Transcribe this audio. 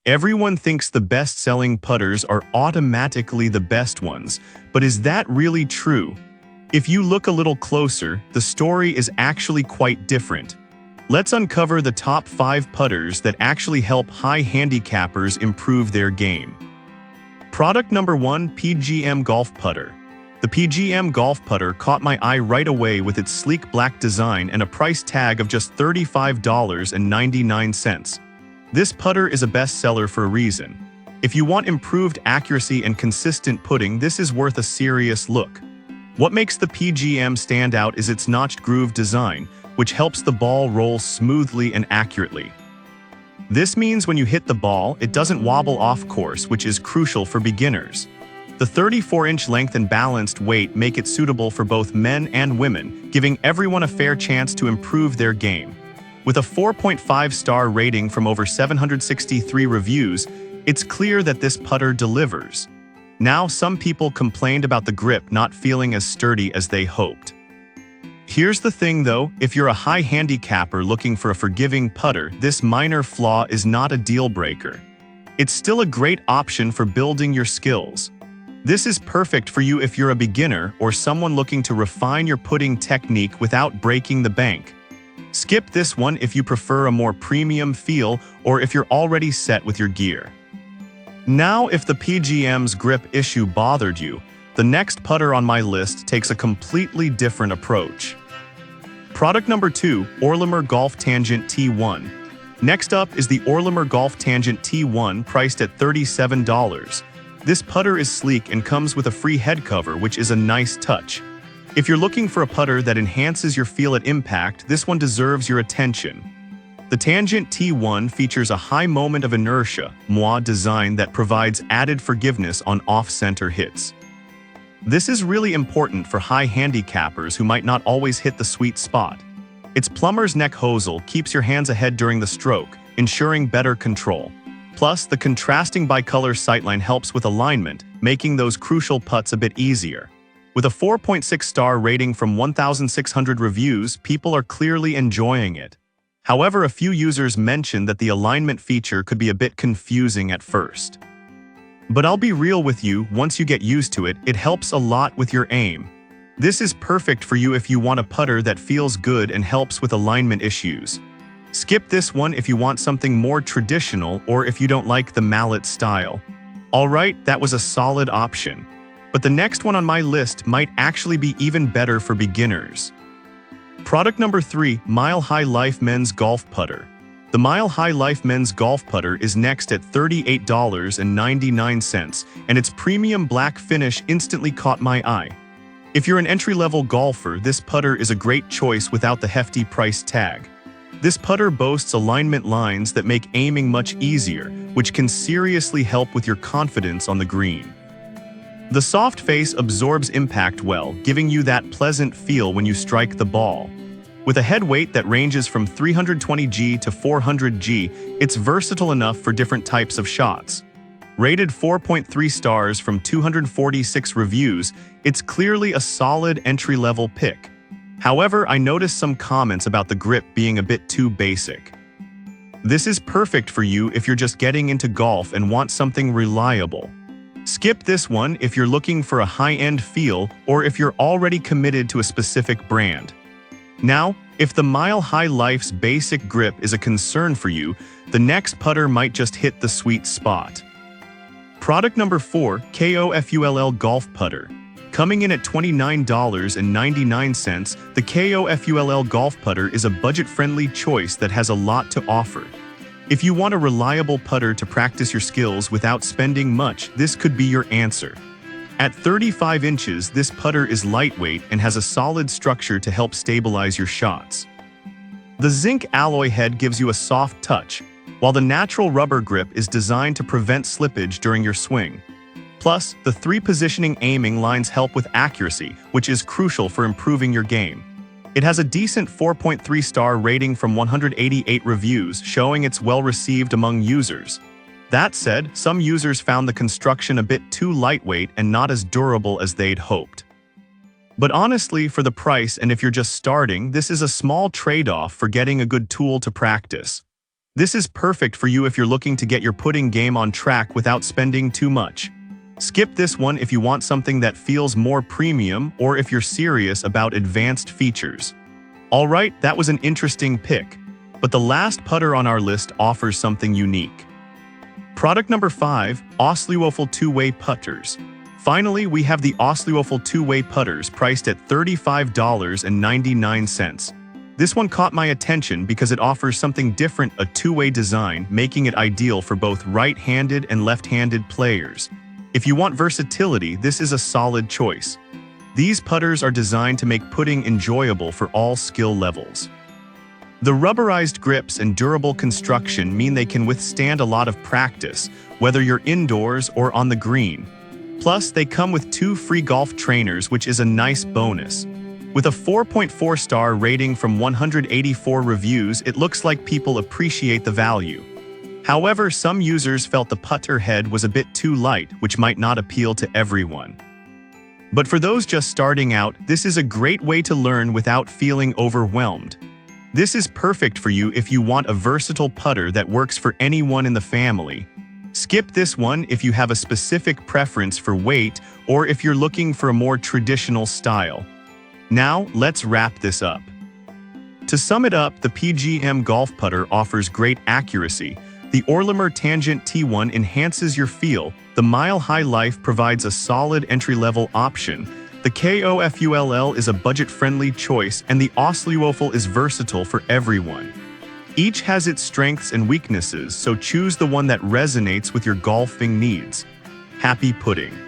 Everyone thinks the best-selling putters are automatically the best ones, but is that really true? If you look a little closer, the story is actually quite different. Let's uncover the top 5 putters that actually help high handicappers improve their game. Product number 1, PGM Golf Putter. The PGM Golf Putter caught my eye right away with its sleek black design and a price tag of just $35.99. This putter is a bestseller for a reason. If you want improved accuracy and consistent putting, this is worth a serious look. What makes the PGM stand out is its notched groove design, which helps the ball roll smoothly and accurately. This means when you hit the ball, it doesn't wobble off course, which is crucial for beginners. The 34-inch length and balanced weight make it suitable for both men and women, giving everyone a fair chance to improve their game. With a 4.5-star rating from over 763 reviews, it's clear that this putter delivers. Now, some people complained about the grip not feeling as sturdy as they hoped. Here's the thing though, if you're a high handicapper looking for a forgiving putter, this minor flaw is not a deal breaker. It's still a great option for building your skills. This is perfect for you if you're a beginner or someone looking to refine your putting technique without breaking the bank. Skip this one if you prefer a more premium feel or if you're already set with your gear. Now, if the PGM's grip issue bothered you, the next putter on my list takes a completely different approach. Product number 2, Orlimer Golf Tangent T1. Next up is the Orlimer Golf Tangent T1, priced at $37. This putter is sleek and comes with a free head cover, which is a nice touch. If you're looking for a putter that enhances your feel at impact, this one deserves your attention. The Tangent T1 features a high moment of inertia, design that provides added forgiveness on off-center hits. This is really important for high handicappers who might not always hit the sweet spot. Its plumber's neck hosel keeps your hands ahead during the stroke, ensuring better control. Plus, the contrasting bicolor sightline helps with alignment, making those crucial putts a bit easier. With a 4.6-star rating from 1,600 reviews, people are clearly enjoying it. However, a few users mentioned that the alignment feature could be a bit confusing at first. But I'll be real with you, once you get used to it, it helps a lot with your aim. This is perfect for you if you want a putter that feels good and helps with alignment issues. Skip this one if you want something more traditional or if you don't like the mallet style. Alright, that was a solid option. But the next one on my list might actually be even better for beginners. Product number 3, Mile High Life Men's Golf Putter. The Mile High Life Men's Golf Putter is next at $38.99, and its premium black finish instantly caught my eye. If you're an entry-level golfer, this putter is a great choice without the hefty price tag. This putter boasts alignment lines that make aiming much easier, which can seriously help with your confidence on the green. The soft face absorbs impact well, giving you that pleasant feel when you strike the ball. With a head weight that ranges from 320g to 400g, it's versatile enough for different types of shots. Rated 4.3 stars from 246 reviews, it's clearly a solid entry-level pick. However, I noticed some comments about the grip being a bit too basic. This is perfect for you if you're just getting into golf and want something reliable. Skip this one if you're looking for a high-end feel or if you're already committed to a specific brand. Now, if the Mile High Life's basic grip is a concern for you, the next putter might just hit the sweet spot. Product number 4, KOFULL Golf Putter. Coming in at $29.99, the KOFULL Golf Putter is a budget-friendly choice that has a lot to offer. If you want a reliable putter to practice your skills without spending much, this could be your answer. At 35 inches, this putter is lightweight and has a solid structure to help stabilize your shots. The zinc alloy head gives you a soft touch, while the natural rubber grip is designed to prevent slippage during your swing. Plus, the 3-positioning aiming lines help with accuracy, which is crucial for improving your game. It has a decent 4.3-star rating from 188 reviews, showing it's well-received among users. That said, some users found the construction a bit too lightweight and not as durable as they'd hoped. But honestly, for the price and if you're just starting, this is a small trade-off for getting a good tool to practice. This is perfect for you if you're looking to get your putting game on track without spending too much. Skip this one if you want something that feels more premium or if you're serious about advanced features. Alright, that was an interesting pick, but the last putter on our list offers something unique. Product number 5, Osliwafel Two-Way Putters. Finally, we have the Osliwafel Two-Way Putters priced at $35.99. This one caught my attention because it offers something different, a two-way design, making it ideal for both right-handed and left-handed players. If you want versatility, this is a solid choice. These putters are designed to make putting enjoyable for all skill levels. The rubberized grips and durable construction mean they can withstand a lot of practice, whether you're indoors or on the green. Plus, they come with 2 free golf trainers, which is a nice bonus. With a 4.4-star rating from 184 reviews, it looks like people appreciate the value. However, some users felt the putter head was a bit too light, which might not appeal to everyone. But for those just starting out, this is a great way to learn without feeling overwhelmed. This is perfect for you if you want a versatile putter that works for anyone in the family. Skip this one if you have a specific preference for weight or if you're looking for a more traditional style. Now, let's wrap this up. To sum it up, the PGM golf putter offers great accuracy. The Orlimer Tangent T1 enhances your feel. The Mile High Life provides a solid entry-level option. The KOFULL is a budget-friendly choice, and the Osliwafel is versatile for everyone. Each has its strengths and weaknesses, so choose the one that resonates with your golfing needs. Happy putting!